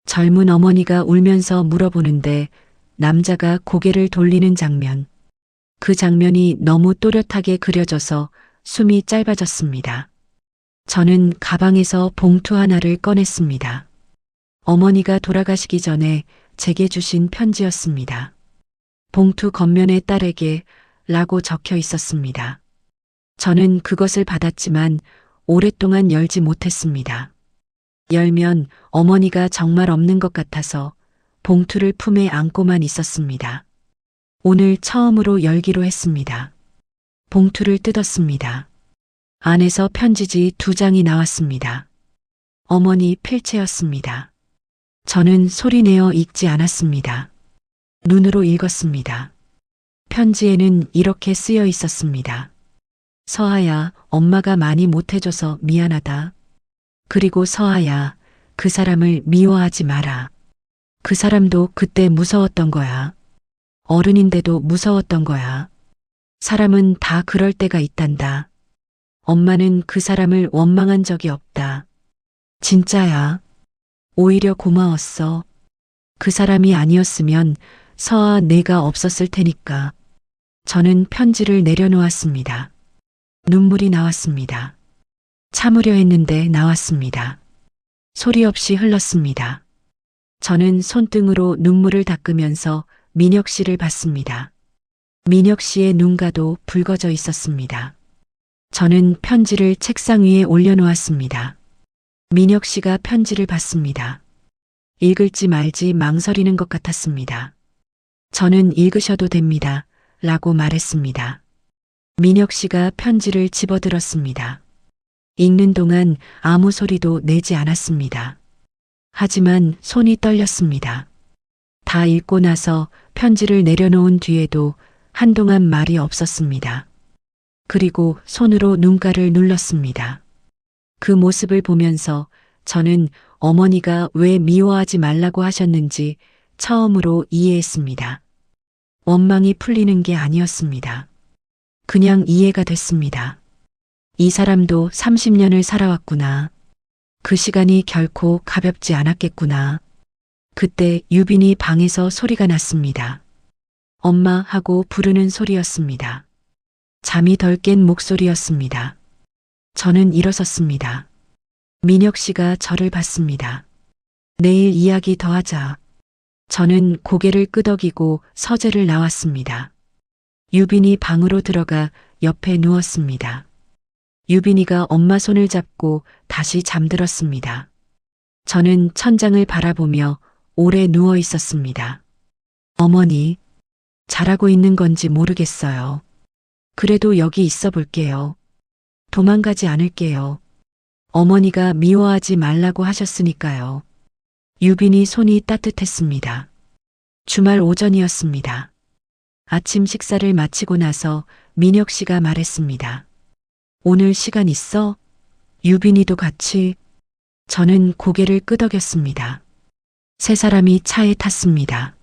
젊은 어머니가 울면서 물어보는데 남자가 고개를 돌리는 장면. 그 장면이 너무 또렷하게 그려져서 숨이 짧아졌습니다. 저는 가방에서 봉투 하나를 꺼냈습니다. 어머니가 돌아가시기 전에 제게 주신 편지였습니다. 봉투 겉면에 딸에게 라고 적혀 있었습니다. 저는 그것을 받았지만 오랫동안 열지 못했습니다. 열면 어머니가 정말 없는 것 같아서 봉투를 품에 안고만 있었습니다. 오늘 처음으로 열기로 했습니다. 봉투를 뜯었습니다. 안에서 편지지 2장이 나왔습니다. 어머니 필체였습니다. 저는 소리내어 읽지 않았습니다. 눈으로 읽었습니다. 편지에는 이렇게 쓰여 있었습니다. 서아야, 엄마가 많이 못해줘서 미안하다. 그리고 서아야, 그 사람을 미워하지 마라. 그 사람도 그때 무서웠던 거야. 어른인데도 무서웠던 거야. 사람은 다 그럴 때가 있단다. 엄마는 그 사람을 원망한 적이 없다. 진짜야. 오히려 고마웠어. 그 사람이 아니었으면 서아 내가 없었을 테니까. 저는 편지를 내려놓았습니다. 눈물이 나왔습니다. 참으려 했는데 나왔습니다. 소리 없이 흘렀습니다. 저는 손등으로 눈물을 닦으면서 민혁 씨를 봤습니다. 민혁 씨의 눈가도 붉어져 있었습니다. 저는 편지를 책상 위에 올려놓았습니다. 민혁 씨가 편지를 봤습니다. 읽을지 말지 망설이는 것 같았습니다. 저는 읽으셔도 됩니다. 라고 말했습니다. 민혁 씨가 편지를 집어들었습니다. 읽는 동안 아무 소리도 내지 않았습니다. 하지만 손이 떨렸습니다. 다 읽고 나서 편지를 내려놓은 뒤에도 한동안 말이 없었습니다. 그리고 손으로 눈가를 눌렀습니다. 그 모습을 보면서 저는 어머니가 왜 미워하지 말라고 하셨는지 처음으로 이해했습니다. 원망이 풀리는 게 아니었습니다. 그냥 이해가 됐습니다. 이 사람도 30년을 살아왔구나. 그 시간이 결코 가볍지 않았겠구나. 그때 유빈이 방에서 소리가 났습니다. 엄마 하고 부르는 소리였습니다. 잠이 덜 깬 목소리였습니다. 저는 일어섰습니다. 민혁 씨가 저를 봤습니다. 내일 이야기 더 하자. 저는 고개를 끄덕이고 서재를 나왔습니다. 유빈이 방으로 들어가 옆에 누웠습니다. 유빈이가 엄마 손을 잡고 다시 잠들었습니다. 저는 천장을 바라보며 오래 누워 있었습니다. 어머니, 잘하고 있는 건지 모르겠어요. 그래도 여기 있어 볼게요. 도망가지 않을게요. 어머니가 미워하지 말라고 하셨으니까요. 유빈이 손이 따뜻했습니다. 주말 오전이었습니다. 아침 식사를 마치고 나서 민혁 씨가 말했습니다. 오늘 시간 있어? 유빈이도 같이? 저는 고개를 끄덕였습니다. 세 사람이 차에 탔습니다.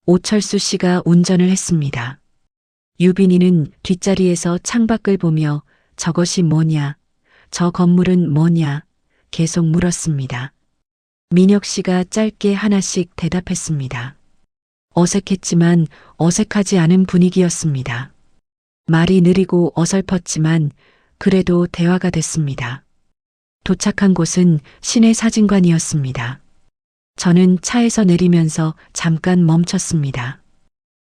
오철수 씨가 운전을 했습니다. 유빈이는 뒷자리에서 창밖을 보며 저것이 뭐냐, 저 건물은 뭐냐 계속 물었습니다. 민혁 씨가 짧게 하나씩 대답했습니다. 어색했지만 어색하지 않은 분위기였습니다. 말이 느리고 어설펐지만 그래도 대화가 됐습니다. 도착한 곳은 시내 사진관이었습니다. 저는 차에서 내리면서 잠깐 멈췄습니다.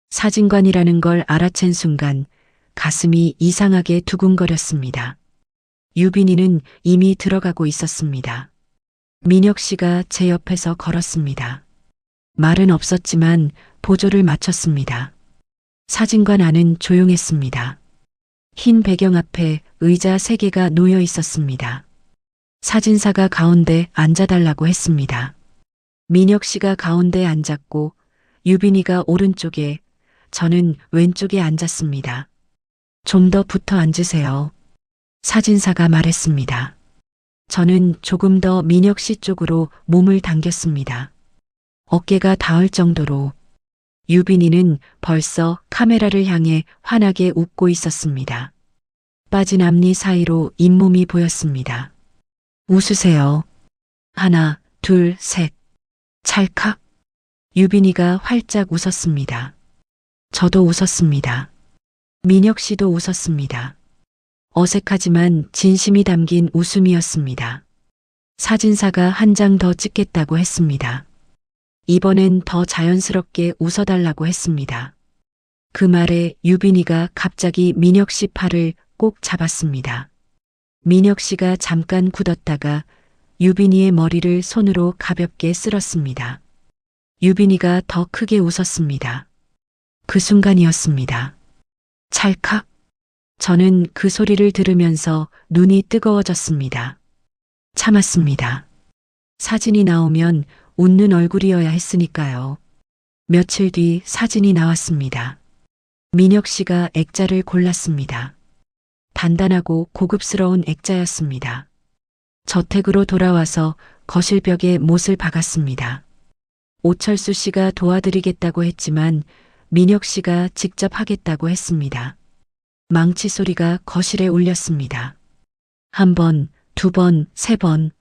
사진관이라는 걸 알아챈 순간 가슴이 이상하게 두근거렸습니다. 유빈이는 이미 들어가고 있었습니다. 민혁 씨가 제 옆에서 걸었습니다. 말은 없었지만 보조를 맞췄습니다. 사진관 안은 조용했습니다. 흰 배경 앞에 의자 3개가 놓여 있었습니다. 사진사가 가운데 앉아달라고 했습니다. 민혁 씨가 가운데에 앉았고 유빈이가 오른쪽에, 저는 왼쪽에 앉았습니다. 좀 더 붙어 앉으세요. 사진사가 말했습니다. 저는 조금 더 민혁 씨 쪽으로 몸을 당겼습니다. 어깨가 닿을 정도로. 유빈이는 벌써 카메라를 향해 환하게 웃고 있었습니다. 빠진 앞니 사이로 잇몸이 보였습니다. 웃으세요. 하나, 둘, 셋. 찰칵. 유빈이가 활짝 웃었습니다. 저도 웃었습니다. 민혁 씨도 웃었습니다. 어색하지만 진심이 담긴 웃음이었습니다. 사진사가 한 장 더 찍겠다고 했습니다. 이번엔 더 자연스럽게 웃어달라고 했습니다. 그 말에 유빈이가 갑자기 민혁 씨 팔을 꼭 잡았습니다. 민혁 씨가 잠깐 굳었다가 유빈이의 머리를 손으로 가볍게 쓸었습니다. 유빈이가 더 크게 웃었습니다. 그 순간이었습니다. 찰칵. 저는 그 소리를 들으면서 눈이 뜨거워졌습니다. 참았습니다. 사진이 나오면 웃는 얼굴이어야 했으니까요. 며칠 뒤 사진이 나왔습니다. 민혁 씨가 액자를 골랐습니다. 단단하고 고급스러운 액자였습니다. 저택으로 돌아와서 거실벽에 못을 박았습니다. 오철수 씨가 도와드리겠다고 했지만 민혁 씨가 직접 하겠다고 했습니다. 망치 소리가 거실에 울렸습니다. 1번, 2번, 3번.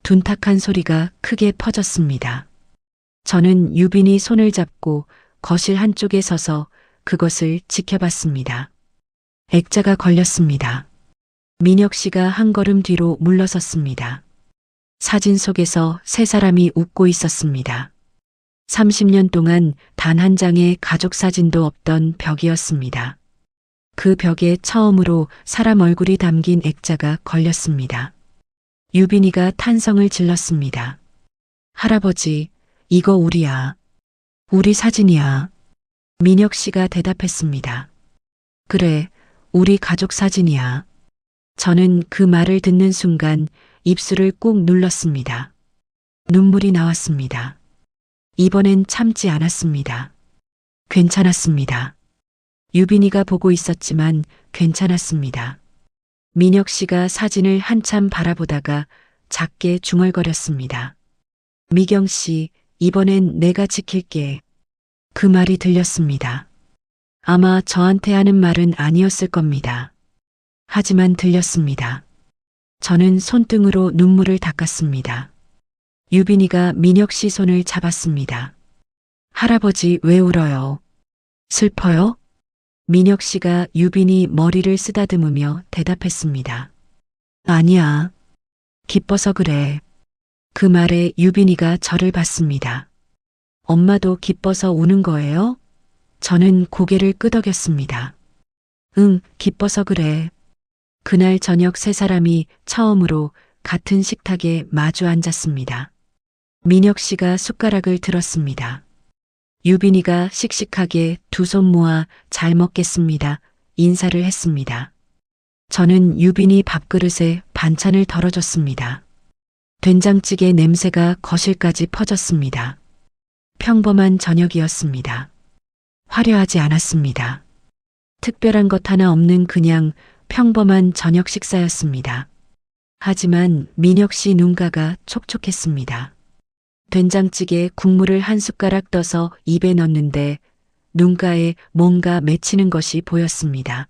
둔탁한 소리가 크게 퍼졌습니다. 저는 유빈이 손을 잡고 거실 한쪽에 서서 그것을 지켜봤습니다. 액자가 걸렸습니다. 민혁 씨가 한 걸음 뒤로 물러섰습니다. 사진 속에서 세 사람이 웃고 있었습니다. 30년 동안 단 한 장의 가족 사진도 없던 벽이었습니다. 그 벽에 처음으로 사람 얼굴이 담긴 액자가 걸렸습니다. 유빈이가 탄성을 질렀습니다. 할아버지, 이거 우리야. 우리 사진이야. 민혁 씨가 대답했습니다. 그래, 우리 가족 사진이야. 저는 그 말을 듣는 순간 입술을 꾹 눌렀습니다. 눈물이 나왔습니다. 이번엔 참지 않았습니다. 괜찮았습니다. 유빈이가 보고 있었지만 괜찮았습니다. 민혁 씨가 사진을 한참 바라보다가 작게 중얼거렸습니다. 미경 씨, 이번엔 내가 지킬게. 그 말이 들렸습니다. 아마 저한테 하는 말은 아니었을 겁니다. 하지만 들렸습니다. 저는 손등으로 눈물을 닦았습니다. 유빈이가 민혁 씨 손을 잡았습니다. 할아버지 왜 울어요? 슬퍼요? 민혁 씨가 유빈이 머리를 쓰다듬으며 대답했습니다. 아니야. 기뻐서 그래. 그 말에 유빈이가 저를 봤습니다. 엄마도 기뻐서 우는 거예요? 저는 고개를 끄덕였습니다. 응, 기뻐서 그래. 그날 저녁 세 사람이 처음으로 같은 식탁에 마주 앉았습니다. 민혁 씨가 숟가락을 들었습니다. 유빈이가 씩씩하게 두 손 모아 잘 먹겠습니다. 인사를 했습니다. 저는 유빈이 밥그릇에 반찬을 덜어줬습니다. 된장찌개 냄새가 거실까지 퍼졌습니다. 평범한 저녁이었습니다. 화려하지 않았습니다. 특별한 것 하나 없는 그냥 평범한 저녁 식사였습니다. 하지만 민혁 씨 눈가가 촉촉했습니다. 된장찌개 국물을 한 숟가락 떠서 입에 넣는데 눈가에 뭔가 맺히는 것이 보였습니다.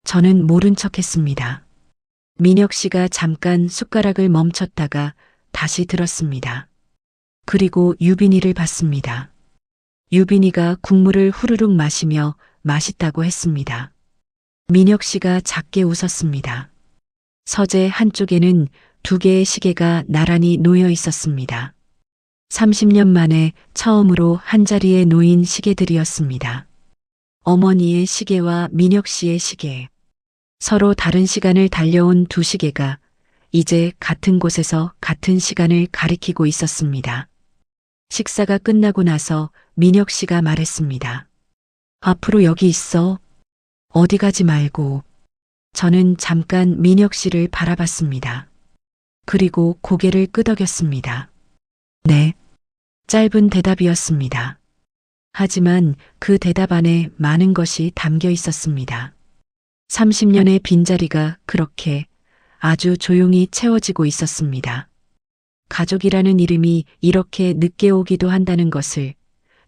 저는 모른 척했습니다. 민혁 씨가 잠깐 숟가락을 멈췄다가 다시 들었습니다. 그리고 유빈이를 봤습니다. 유빈이가 국물을 후루룩 마시며 맛있다고 했습니다. 민혁 씨가 작게 웃었습니다. 서재 한쪽에는 두 개의 시계가 나란히 놓여 있었습니다. 30년 만에 처음으로 한자리에 놓인 시계들이었습니다. 어머니의 시계와 민혁 씨의 시계. 서로 다른 시간을 달려온 두 시계가 이제 같은 곳에서 같은 시간을 가리키고 있었습니다. 식사가 끝나고 나서 민혁 씨가 말했습니다. 앞으로 여기 있어. 어디 가지 말고. 저는 잠깐 민혁 씨를 바라봤습니다. 그리고 고개를 끄덕였습니다. 네. 짧은 대답이었습니다. 하지만 그 대답 안에 많은 것이 담겨 있었습니다. 30년의 빈자리가 그렇게 아주 조용히 채워지고 있었습니다. 가족이라는 이름이 이렇게 늦게 오기도 한다는 것을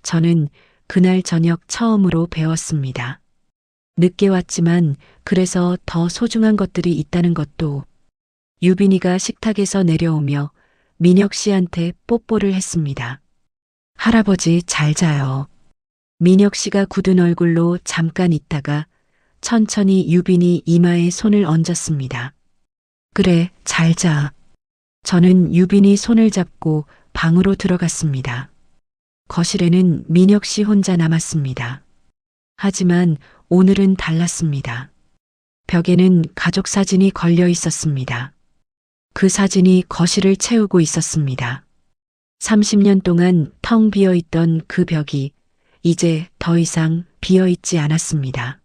저는 그날 저녁 처음으로 배웠습니다. 늦게 왔지만 그래서 더 소중한 것들이 있다는 것도. 유빈이가 식탁에서 내려오며 민혁 씨한테 뽀뽀를 했습니다. 할아버지 잘 자요. 민혁 씨가 굳은 얼굴로 잠깐 있다가 천천히 유빈이 이마에 손을 얹었습니다. 그래, 잘 자. 저는 유빈이 손을 잡고 방으로 들어갔습니다. 거실에는 민혁 씨 혼자 남았습니다. 하지만 오늘은 달랐습니다. 벽에는 가족 사진이 걸려 있었습니다. 그 사진이 거실을 채우고 있었습니다. 30년 동안 텅 비어 있던 그 벽이 이제 더 이상 비어 있지 않았습니다.